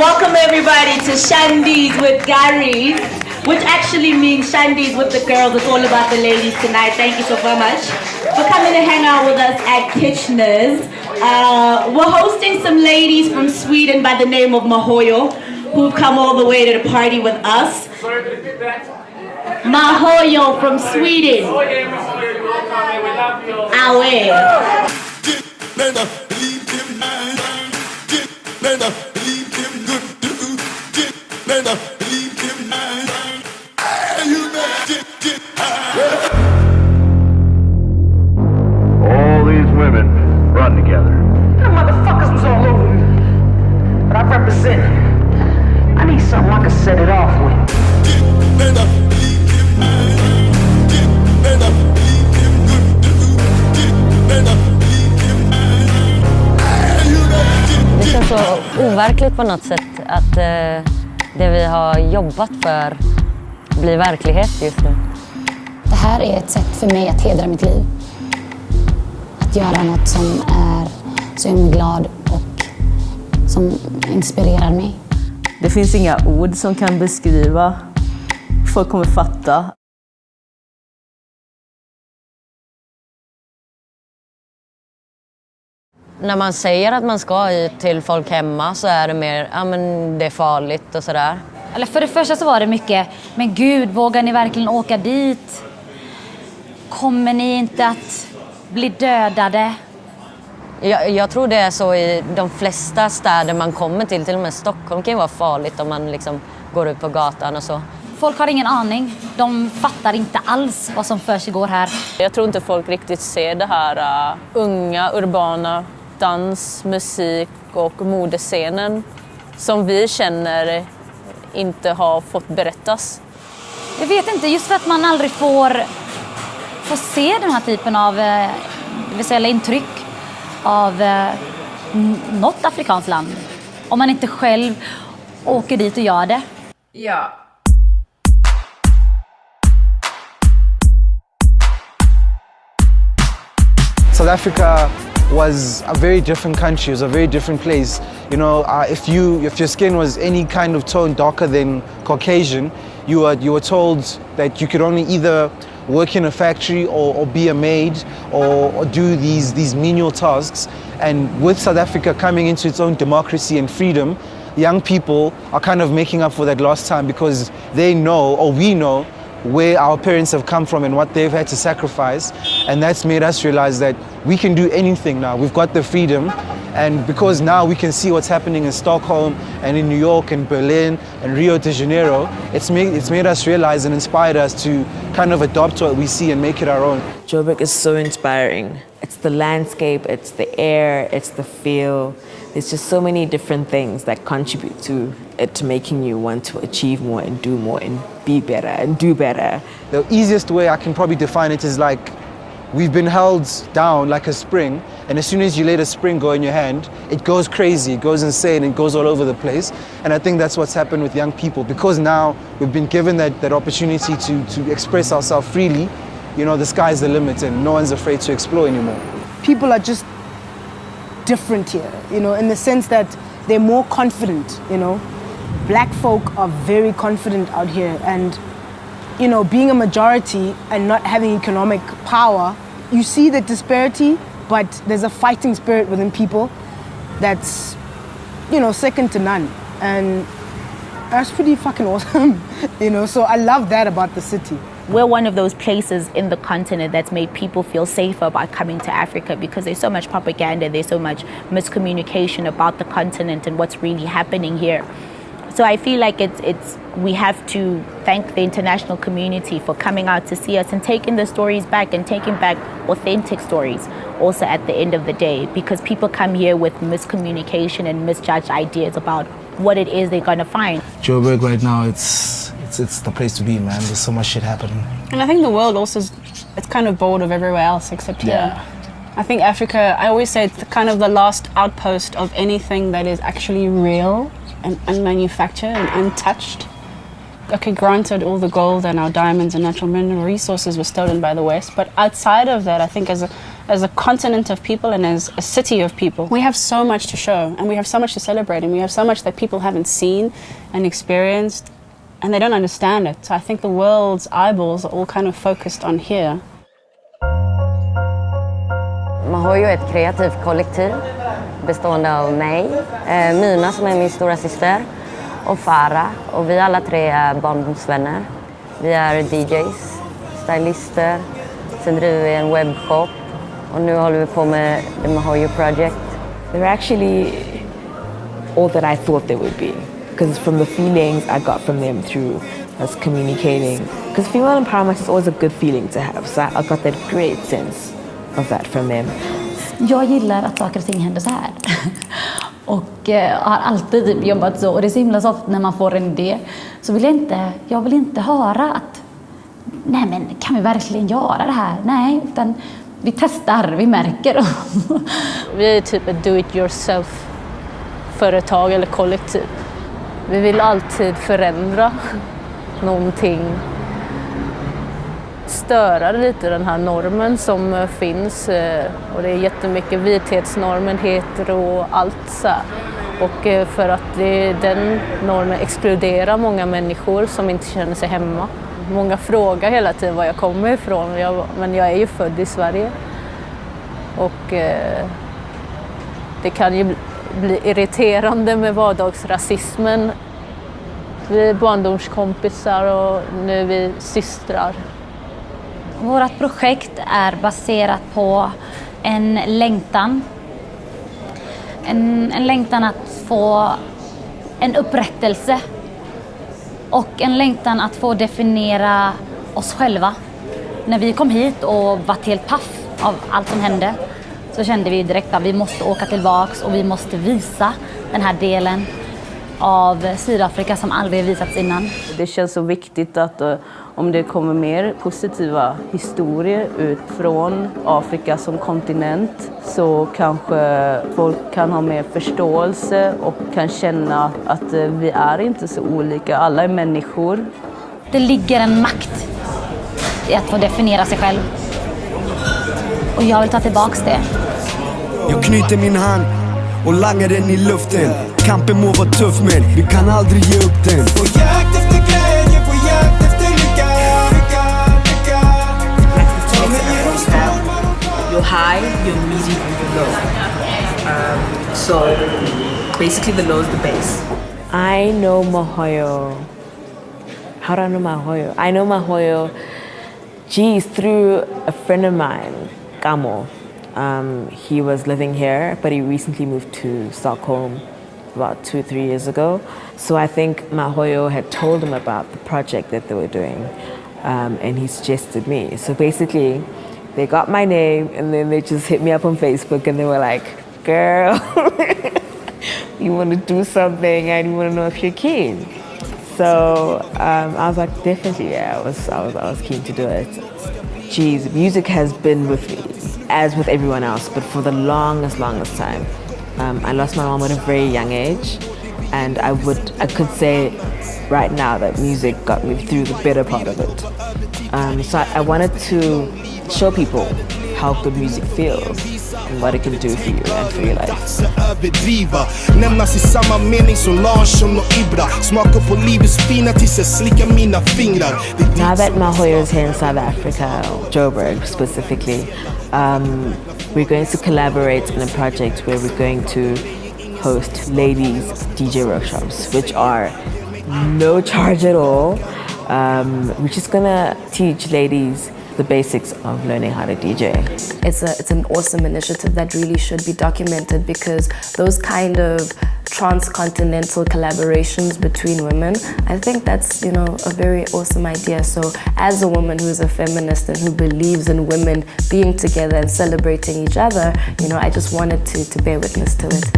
Welcome everybody to Shandy's with Gary's, which actually means Shandy's with the girls. It's all about the ladies tonight. Thank you so very much for coming to hang out with us at Kitchener's. We're hosting some ladies from Sweden by the name of Mahoyo, who've come all the way to the party with us. Sorry, repeat that. Mahoyo from Sweden. Oh yeah, Mahoyo, you will come here. We love you. All these women run together. Them motherfuckers was all over me. But I represent. I need something I can set it off with. Det känns så overkligt på något sätt att det vi har jobbat för blir verklighet just nu. Det här är ett sätt för mig att hedra mitt liv. Att göra något som är glad och som inspirerar mig. Det finns inga ord som kan beskriva. Folk kommer fatta. När man säger att man ska ut till folk hemma så är det mer, ja men det är farligt och sådär. Eller för det första så var det mycket, men gud, vågar ni verkligen åka dit? Kommer ni inte att bli dödade? Jag tror det är så i de flesta städer man kommer till och med Stockholm kan ju vara farligt om man liksom går ut på gatan och så. Folk har ingen aning, de fattar inte alls vad som försiggår här. Jag tror inte folk riktigt ser det här unga, urbana dans, musik och modescenen som vi känner inte har fått berättas. Jag vet inte, just för att man aldrig får se den här typen av visuella intryck av något afrikanskt land. Om man inte själv åker dit och gör det. Ja. South Africa was a very different country. It was a very different place. You know, if your skin was any kind of tone darker than Caucasian, you were told that you could only either work in a factory or be a maid or do these menial tasks. And with South Africa coming into its own democracy and freedom, young people are kind of making up for that lost time because they know, or we know, where our parents have come from and what they've had to sacrifice, and that's made us realize that we can do anything now. We've got the freedom, and because now we can see what's happening in Stockholm and in New York and Berlin and Rio de Janeiro, it's made us realize and inspired us to kind of adopt what we see and make it our own. Joburg is so inspiring. It's the landscape, it's the air, it's the feel. There's just so many different things that contribute to it making you want to achieve more and do more and be better and do better. The easiest way I can probably define it is like we've been held down like a spring, and as soon as you let a spring go in your hand, it goes crazy, it goes insane, it goes all over the place. And I think that's what's happened with young people, because now we've been given that opportunity to express ourselves freely. You know, the sky's the limit and no one's afraid to explore anymore. People are just different here, you know, in the sense that they're more confident, you know. Black folk are very confident out here, and, you know, being a majority and not having economic power, you see the disparity, but there's a fighting spirit within people that's, you know, second to none. And that's pretty fucking awesome, you know, so I love that about the city. We're one of those places in the continent that's made people feel safer about coming to Africa, because there's so much propaganda, there's so much miscommunication about the continent and what's really happening here. So I feel like we have to thank the international community for coming out to see us and taking the stories back and taking back authentic stories also at the end of the day, because people come here with miscommunication and misjudged ideas about what it is they're going to find. Joburg right now, it's the place to be, man. There's so much shit happening. And I think the world also it's kind of bored of everywhere else except here. I think Africa, I always say it's kind of the last outpost of anything that is actually real and unmanufactured and untouched. Okay, granted, all the gold and our diamonds and natural mineral resources were stolen by the West, but outside of that, I think as as a continent of people and as a city of people, we have so much to show and we have so much to celebrate and we have so much that people haven't seen and experienced and they don't understand it. So I think the world's eyeballs are all kind of focused on here. Mahoyo är ett kreativt kollektiv bestående av mig, Mina som är min stora syster och Farah. Och vi alla tre är barndomsvänner. Vi är DJs, stylister, sen driver vi en webbshop och nu håller vi på med the Mahoyo Project. They're actually all that I thought they would be. Because from the feelings I got from them through us communicating. Because female empowerment is always a good feeling to have. So I got that great sense of that from them. Jag gillar att saker och ting händer så här. Och har alltid typ jobbat så. Och det är så himla så ofta när man får en idé så vill jag vill inte höra att nej men kan vi verkligen göra det här? Nej, utan vi testar, vi märker. Vi är typ ett do-it-yourself-företag eller kollektiv. Vi vill alltid förändra någonting. Störa lite den här normen som finns. Och det är jättemycket vithetsnormen, hetero och allt så här. Och för att den normen exkluderar många människor som inte känner sig hemma. Många frågar hela tiden var jag kommer ifrån, men jag är ju född i Sverige. Och det kan ju bli irriterande med vardagsrasismen. Vi är barndomskompisar och nu är vi systrar. Vårt projekt är baserat på en längtan. En längtan att få en upprättelse. Och en längtan att få definiera oss själva. När vi kom hit och var helt paff av allt som hände så kände vi direkt att vi måste åka tillbaks och vi måste visa den här delen av Sydafrika som aldrig visats innan. Det känns så viktigt att om det kommer mer positiva historier ut från Afrika som kontinent så kanske folk kan ha mer förståelse och kan känna att vi är inte så olika, alla är människor. Det ligger en makt i att få definiera sig själv. Och jag vill ta tillbaks det. Jag knyter min hand och langar den i luften. Kampen må vara tuff men vi kan aldrig ge upp den. På jakt efter glädje, på jakt efter lycka. Your high, your medium, and your low. So basically the low is the bass. I know Mahoyo. How do I know Mahoyo? I know Mahoyo, through a friend of mine, Gamo. He was living here, but he recently moved to Stockholm about 2-3 years ago. So I think Mahoyo had told him about the project that they were doing, and he suggested me. So basically, they got my name, and then they just hit me up on Facebook, and they were like, girl, you want to do something, and you want to know if you're keen. So I was like, definitely, yeah, I was keen to do it. Geez, music has been with me, as with everyone else, but for the longest time. I lost my mom at a very young age, and I could say right now that music got me through the better part of it. So I wanted to show people how good music feels and what it can do for you and for your life. Nämnas i samma mening som Larsson och Ibra. Smaka på livets fina tills jag slickar mina fingrar. Now that Mahoyo is here in South Africa, Joburg specifically, we're going to collaborate in a project where we're going to host ladies DJ workshops, which are no charge at all. We're just gonna teach ladies the basics of learning how to DJ. It's an awesome initiative that really should be documented because those kind of transcontinental collaborations between women, I think that's, a very awesome idea. So as a woman who's a feminist and who believes in women being together and celebrating each other, I just wanted to bear witness to it.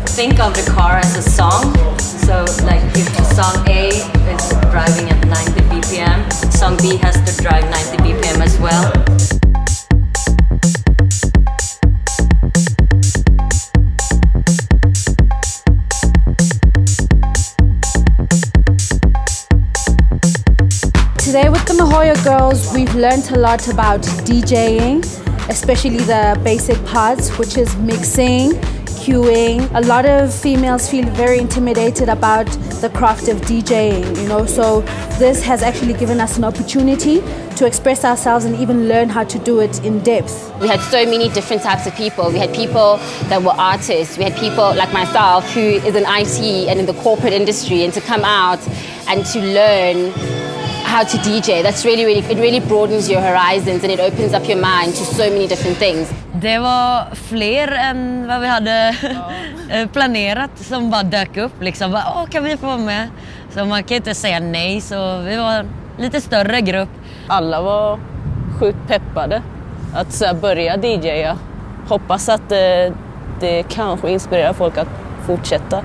Think of the car as a song. So like if song A is driving at 90 BPM, song B has to drive 90 BPM as well. Today with the Mahoyo girls, we've learnt a lot about DJing, especially the basic parts, which is mixing, cueing. A lot of females feel very intimidated about the craft of DJing, you know, so this has actually given us an opportunity to express ourselves and even learn how to do it in depth. We had so many different types of people. We had people that were artists. We had people like myself who is in IT and in the corporate industry, and to come out and to learn how to DJ, that's it really broadens your horizons and it opens up your mind to so many different things. Det var fler än vad vi hade planerat som bara dök upp. Liksom, kan vi få vara med? Så man kan inte säga nej, så vi var en lite större grupp. Alla var sjukt peppade att så börja DJa. Hoppas att det kanske inspirerar folk att fortsätta.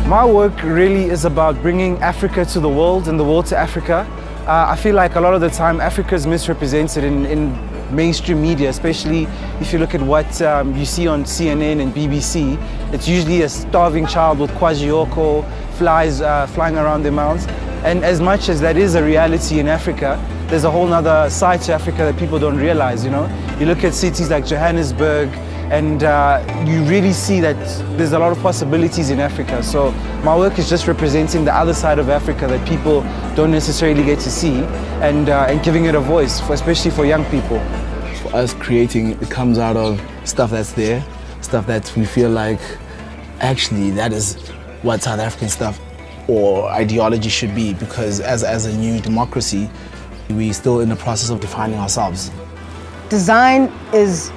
My work really is about bringing Africa to the world and the world to Africa. I feel like a lot of the time Africa is misrepresented in mainstream media, especially if you look at what you see on CNN and BBC. It's usually a starving child with kwashiorkor, flies flying around their mouths. And as much as that is a reality in Africa, there's a whole other side to Africa that people don't realize, you know? You look at cities like Johannesburg, and you really see that there's a lot of possibilities in Africa. So my work is just representing the other side of Africa that people don't necessarily get to see, and giving it a voice, especially for young people. For us, creating, it comes out of stuff that's there, stuff that we feel like, actually, that is what South African stuff or ideology should be, because as a new democracy, we're still in the process of defining ourselves. Design is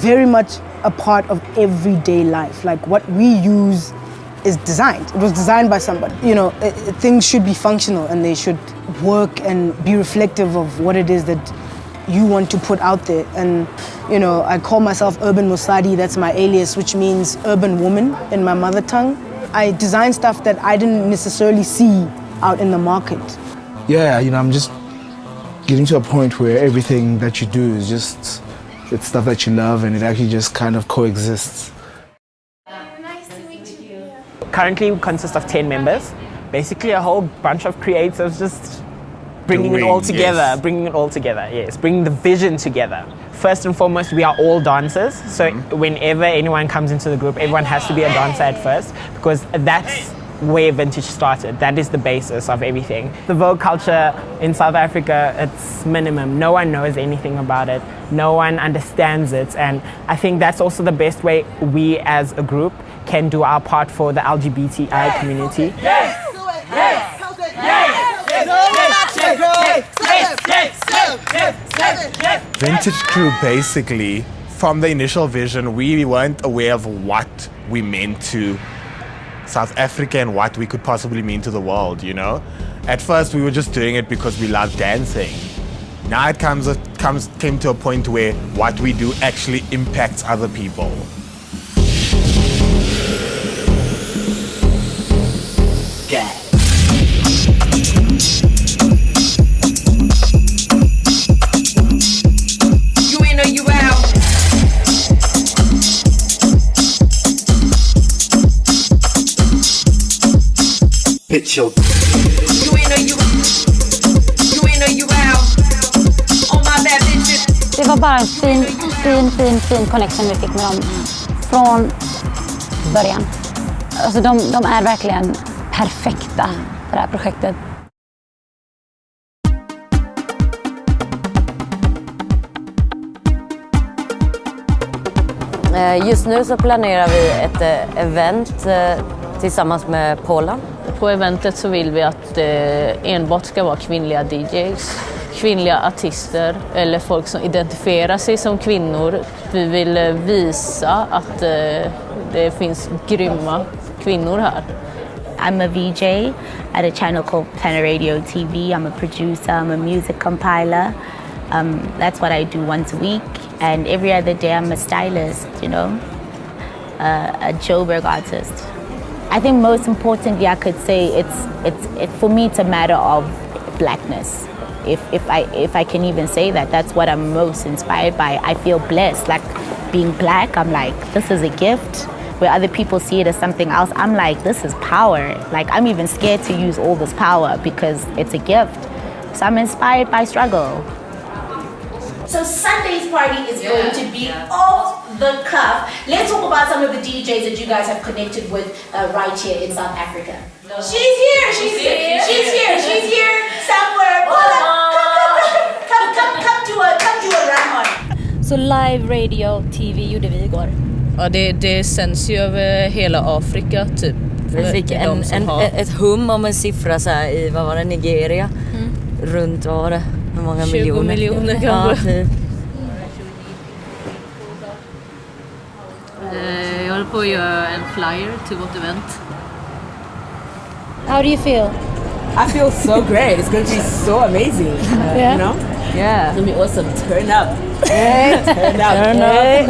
very much a part of everyday life. Like what we use is designed. It was designed by somebody. You know, things should be functional and they should work and be reflective of what it is that you want to put out there. And, you know, I call myself Urban Musadi, that's my alias, which means urban woman in my mother tongue. I design stuff that I didn't necessarily see out in the market. Yeah, you know, I'm just getting to a point where everything that you do is just, it's stuff that you love and it actually just kind of coexists. Nice to meet you. Currently we consist of 10 members. Basically a whole bunch of creatives just bringing it all together, bringing the vision together. First and foremost, we are all dancers. So whenever anyone comes into the group, everyone has to be a dancer at first, because that's where Vintage started. That is the basis of everything. The Vogue culture in South Africa, it's minimum. No one knows anything about it. No one understands it. And I think that's also the best way we as a group can do our part for the LGBTI community. Vintage Crew, basically, from the initial vision, we weren't aware of what we meant to South Africa and what we could possibly mean to the world, you know? At first, we were just doing it because we love dancing. Now it came to a point where what we do actually impacts other people. Yeah. You in or you out? Bitch, yo. You in or you out? On my bad bitches. Det var bara en fin connection vi fick med dem från början. Alltså de är verkligen perfekta för det här projektet. Just nu så planerar vi ett event tillsammans med Polen. På eventet så vill vi att det enbart ska vara kvinnliga DJs, kvinnliga artister eller folk som identifierar sig som kvinnor. Vi vill visa att det finns grymma kvinnor här. I'm a VJ at a channel called Planet Radio TV. I'm a producer, I'm a music compiler. That's what I do once a week. And every other day I'm a stylist, you know, a Joburg artist. I think most importantly I could say it's for me it's a matter of blackness. If I can even say that, that's what I'm most inspired by. I feel blessed, like being black, I'm like, this is a gift. where other people see it as something else, I'm like, this is power. Like, I'm even scared to use all this power because it's a gift. So I'm inspired by struggle. So Sunday's party is going to be off the cuff. Let's talk about some of the DJs that you guys have connected with right here in South Africa. She's here somewhere. Come do a run on. Så live radio, TV gjorde vi igår. Ja, det sänds ju över hela Afrika typ. Vi fick ett hum om en siffra så här i, vad var det, Nigeria? Runt, vad var det? Hur många 20 miljoner? miljoner kanske. Ja, typ. Jag håller på att göra en flyer till vårt event. How do you feel? I feel so great. It's going to be so amazing. Yeah. You know? Yeah. It's going to be awesome. Turn up. Turn up.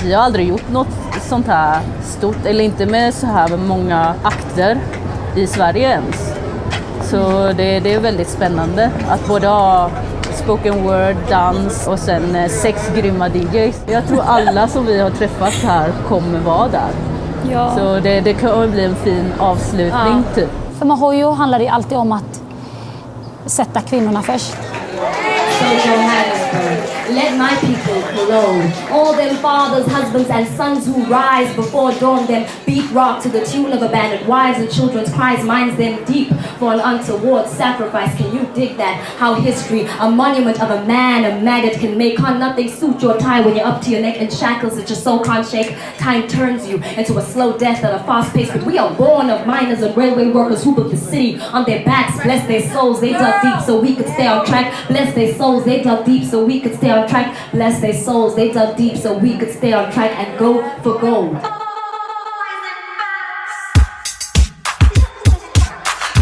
Vi har aldrig gjort något sånt här stort, eller inte med så här många akter i Sverige ens. Så det är väldigt spännande att både ha spoken word, dans och sen 6 grymma DJs. Jag tror alla som vi har träffat här kommer vara där. Ja. Så det kommer bli en fin avslutning typ. För Mahoyo handlar det alltid om att sätta kvinnorna först. So Johannesburg, let my people glow. All them fathers, husbands and sons who rise before dawn, them beat rock to the tune of abandoned wives and children's cries, minds them deep for an untoward sacrifice. Can you dig that? How history, a monument of a man, a maggot can make. Can't nothing suit your tie when you're up to your neck in shackles that your soul can't shake. Time turns you into a slow death at a fast pace. But we are born of miners and railway workers who built the city on their backs. Bless their souls, they dug deep so we could stay on track. Bless their souls, they dug deep so we could stay on track. Bless their souls, they dug deep so we could stay on track and go for gold.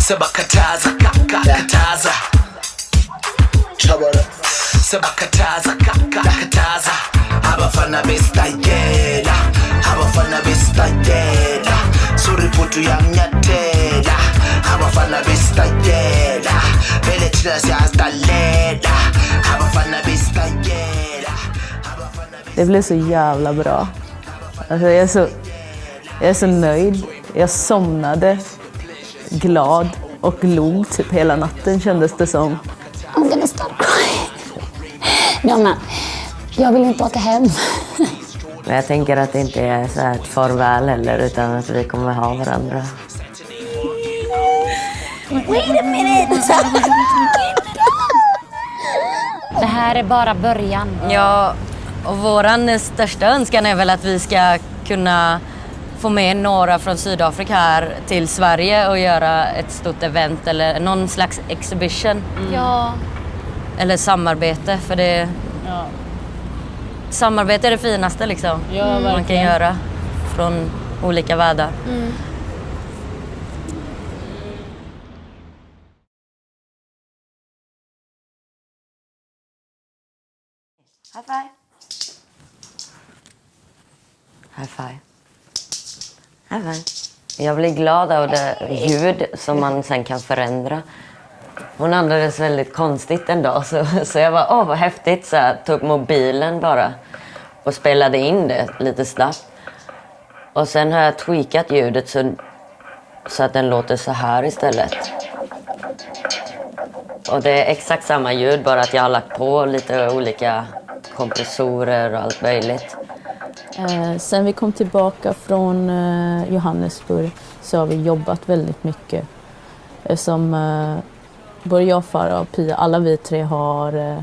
Sebakataza, kataza. Chabara. Sebakataza, kataza. Abafana bestayela, abafana bestayela. Suriputu yamnyatela, abafana bestayela. Beletina siastalela, abafana bestayela. Det blev så jävla bra. Alltså jag är så nöjd. Jag somnade glad och log typ hela natten kändes det som. I'm gonna stop crying. Jonna, jag vill inte åka hem. Men jag tänker att det inte är så här ett farväl heller, utan att vi kommer ha varandra. Wait a minute! Det här är bara början. Ja, och våran största önskan är väl att vi ska kunna få med några från Sydafrika här till Sverige och göra ett stort event eller någon slags exhibition. Ja. Eller samarbete, för det... Ja. Samarbete är det finaste liksom. Ja, man kan göra från olika världar. High five. High five. High five. Jag blir glad av det ljud som man sen kan förändra. Hon andades väldigt konstigt en dag, så jag var vad häftigt, så jag tog mobilen bara och spelade in det lite snabbt. Och sen har jag tweakat ljudet så att den låter så här istället. Och det är exakt samma ljud, bara att jag har lagt på lite olika kompressorer och allt möjligt. Sen vi kom tillbaka från Johannesburg så har vi jobbat väldigt mycket. Som både jag, Farah och Pia, alla vi tre har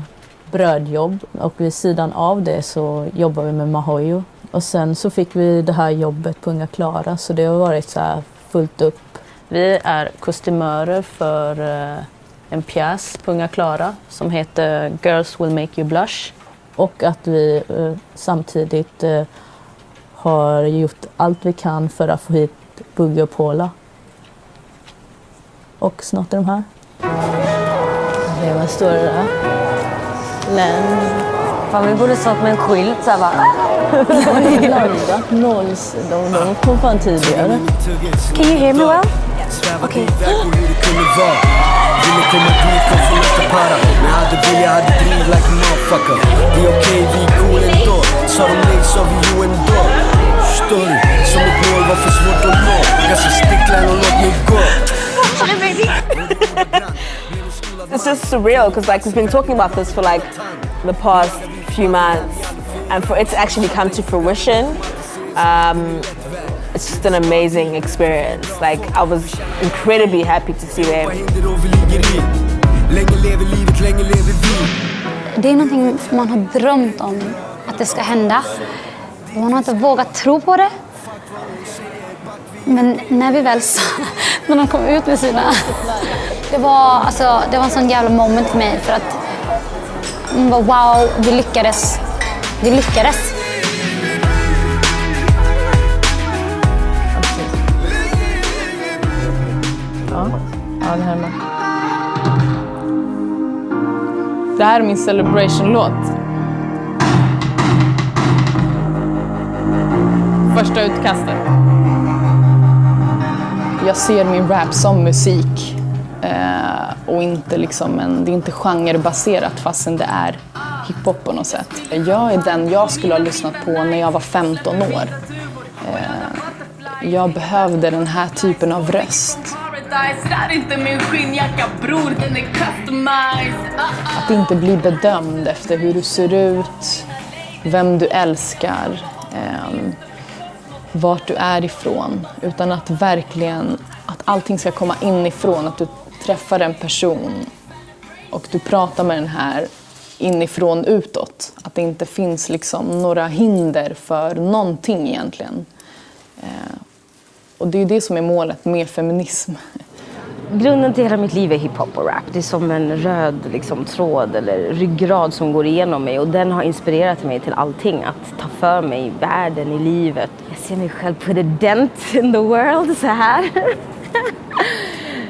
brödjobb. Och vid sidan av det så jobbar vi med Mahoyo. Och sen så fick vi det här jobbet på Unga Klara, så det har varit så här fullt upp. Vi är kostymörer för en pjäs på Unga Klara som heter Girls Will Make You Blush. Och att vi samtidigt har gjort allt vi kan för att få hit Bugge och Paula. Och snart är de här. Det var står det där. Fan, vi borde stått med en skylt så här bara. De kom fan tidigare. Can you hear me well? Okay. Ville komma dit, kom från nästa para. Men jag hade vilja, hade driv like a motherfucker. Det är okej, vi är cool ändå. Sa de nej, sa vi jo ändå. Förstår du? Som ett mål var för svårt att nå. Jag ska stickla och låt mig gå. It's just surreal because like we've been talking about this for like the past few months, and for it to actually come to fruition, it's just an amazing experience. Like I was incredibly happy to see them. Det är någonting man har drömt om att det ska hända. Man har inte vågat tro på det. Men när vi väl när de kom ut med sina... Det var en sån jävla moment för mig för att man bara, wow, vi lyckades. Vi lyckades. Ja, det här med. Det här är min celebration-låt. Första utkastet. Jag ser min rap som musik. Och inte liksom det är inte genrebaserat fastän det är hiphop på något sätt. Jag är den jag skulle ha lyssnat på när jag var 15 år. Jag behövde den här typen av röst. Att inte bli bedömd efter hur du ser ut, vem du älskar, vart du är ifrån. Utan att verkligen, att allting ska komma inifrån, att du träffar en person och du pratar med den här inifrån utåt. Att det inte finns liksom några hinder för någonting egentligen. Och det är det som är målet med feminism. Grunden till hela mitt liv är hiphop och rap. Det är som en röd liksom, tråd eller ryggrad som går igenom mig. Och den har inspirerat mig till allting. Att ta för mig i världen, i livet. Jag ser mig själv put a dent in the world så här.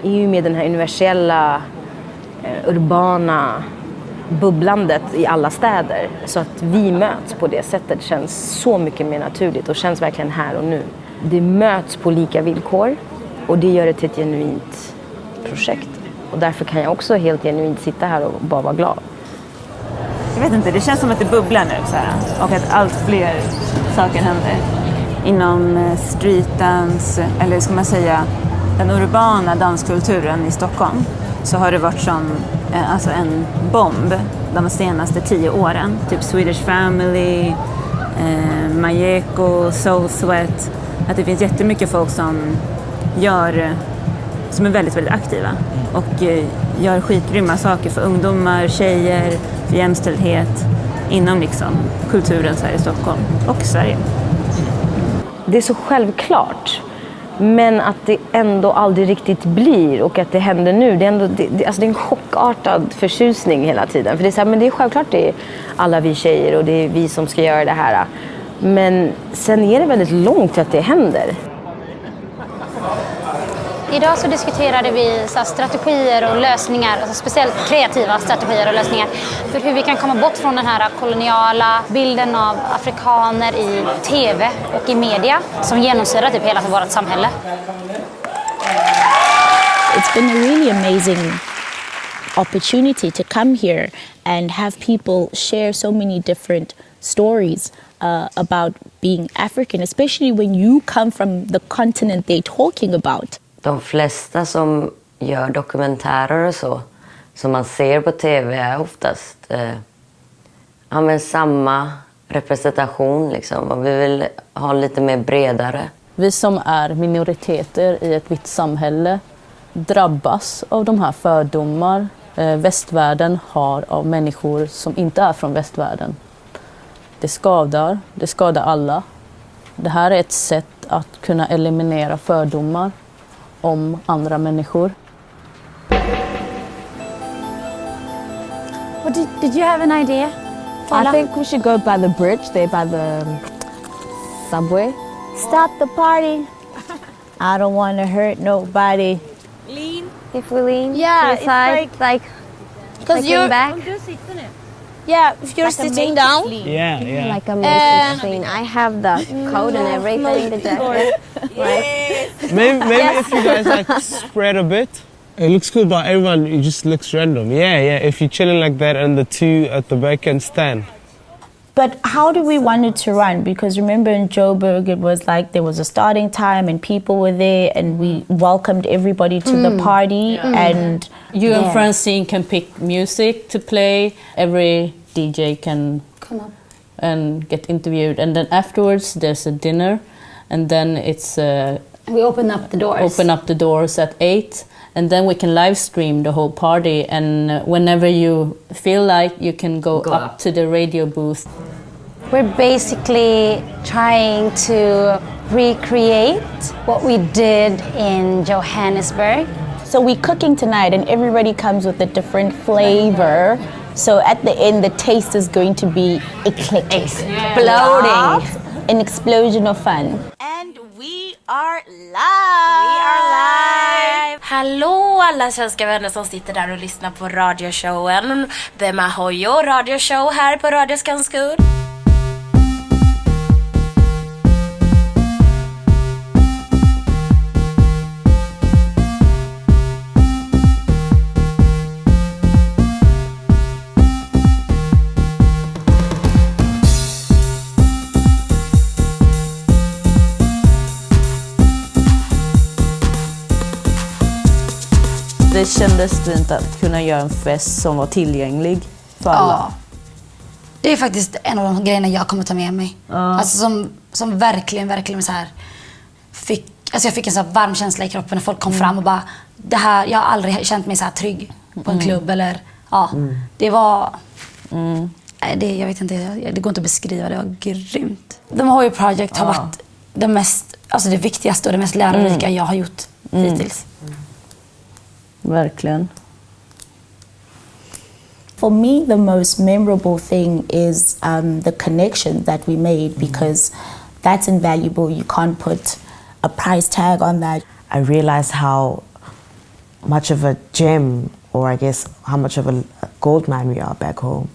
I och med den här universella, urbana bubblandet i alla städer. Så att vi möts på det sättet känns så mycket mer naturligt och känns verkligen här och nu. Det möts på lika villkor och det gör det till ett genuint projekt. Och därför kan jag också helt genuint sitta här och bara vara glad. Jag vet inte, det känns som att det bubblar nu så här, och att allt fler saker händer. Inom streetdance, eller ska man säga den urbana danskulturen i Stockholm, så har det varit som en bomb de senaste 10 åren. Typ Swedish Family, Mahoyo, Soul Sweat. Att det finns jättemycket folk som är väldigt, väldigt aktiva och gör skitgrymma saker för ungdomar, tjejer, för jämställdhet inom liksom kulturen så här i Stockholm och Sverige. Det är så självklart, men att det ändå aldrig riktigt blir och att det händer nu. Det är en chockartad förtjusning hela tiden. För det är så här, men det är självklart det är alla vi tjejer och det är vi som ska göra det här. Men sen är det väldigt långt till att det händer. Idag så diskuterade vi strategier och lösningar, alltså speciellt kreativa strategier och lösningar för hur vi kan komma bort från den här koloniala bilden av afrikaner i tv och i media som genomsyrar typ hela vårt samhälle. It's been a really amazing opportunity to come here and have people share so many different stories about being African, especially when you come from the continent they're talking about. De flesta som gör dokumentärer och så, som man ser på tv, är oftast samma representation. Liksom. Och vi vill ha lite mer bredare. Vi som är minoriteter i ett vitt samhälle drabbas av de här fördomar västvärlden har av människor som inte är från västvärlden. Det skadar alla. Det här är ett sätt att kunna eliminera fördomar om andra människor. Well, did you have an idea? I think we should go by the bridge, there by the subway. Stop the party. I don't want to hurt nobody. Lean. If we lean Yeah, to the side, like because you're back. Yeah, if you're sitting down. Yeah. Like a matrix scene. I have the code and everything. The jacket. Right? Maybe if you guys like spread a bit. It looks cool, but everyone, it just looks random. Yeah. If you're chilling like that and the two at the back can stand. But how do we want it to run? Because remember in Joburg, it was like there was a starting time and people were there and we welcomed everybody to the party. And you and Francine can pick music to play. Every DJ can come up and get interviewed. And then afterwards there's a dinner. And then it's... we open up the doors. Open up the doors at 8. And then we can live stream the whole party. And whenever you feel like, you can go up to the radio booth. We're basically trying to recreate what we did in Johannesburg. So we're cooking tonight and everybody comes with a different flavor. So at the end, the taste is going to be eclectic. Exploding. An explosion of fun. And we are live! Hallå alla svenska vänner som sitter där och lyssnar på radioshowen The Mahoyo Radio Show här på Radio Skanskur. Det kändes fint att kunna göra en fest som var tillgänglig för alla. Ja. Det är faktiskt en av de grejerna jag kommer ta med mig. Alltså som verkligen så här jag fick en så här varm känsla i kroppen när folk kom fram och bara det här, jag har aldrig känt mig så här trygg på en klubb eller det var det, jag vet inte, det går inte att beskriva, det var grymt. The Mahoyo Project har varit det mest, alltså det viktigaste och det mest lärorika jag har gjort hittills. Verkligen. For me, the most memorable thing is the connection that we made, because that's invaluable. You can't put a price tag on that. I realized how much of a gem, or I guess how much of a gold mine we are back home.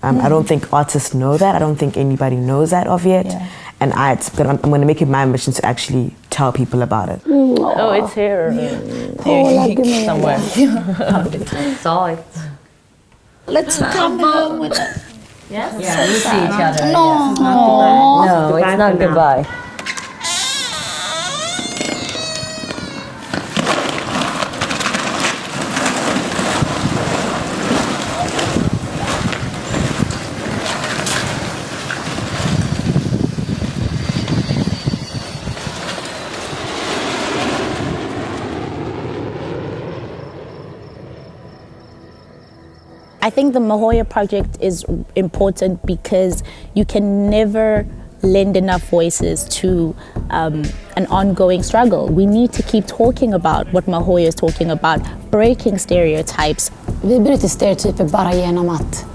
I don't think artists know that. I don't think anybody knows that of yet. Yeah. And I'm going to make it my mission to actually tell people about it. Oh, it's here. Somewhere. Saw it. Let's come home with it. Yes? Yeah, we see each other. No, yes. No, it's not goodbye. I think the Mahoyo Project is important because you can never lend enough voices to an ongoing struggle. We need to keep talking about what Mahoyo is talking about, breaking stereotypes. Vi bryter stereotyper bara genom att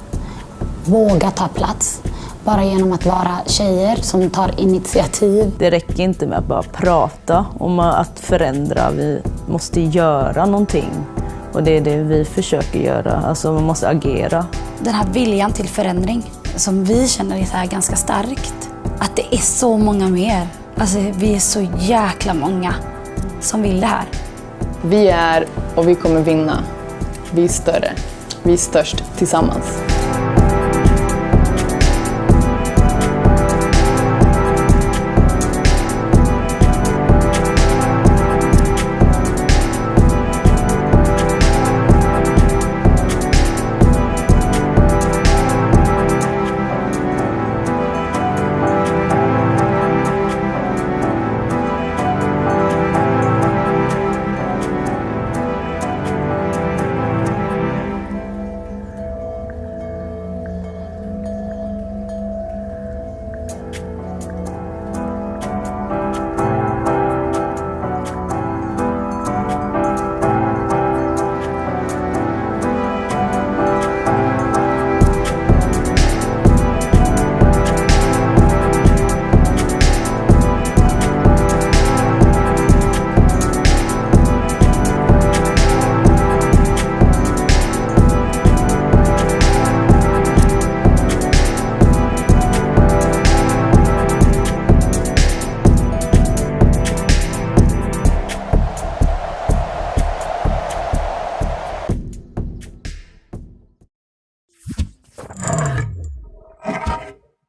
våga ta plats. Bara genom att vara tjejer som tar initiativ. Det räcker inte med att bara prata om att förändra. Vi måste göra någonting. Och det är det vi försöker göra. Alltså man måste agera. Den här viljan till förändring som vi känner är så här ganska starkt. Att det är så många mer. Alltså vi är så jäkla många som vill det här. Vi är och vi kommer vinna. Vi är större. Vi är störst tillsammans.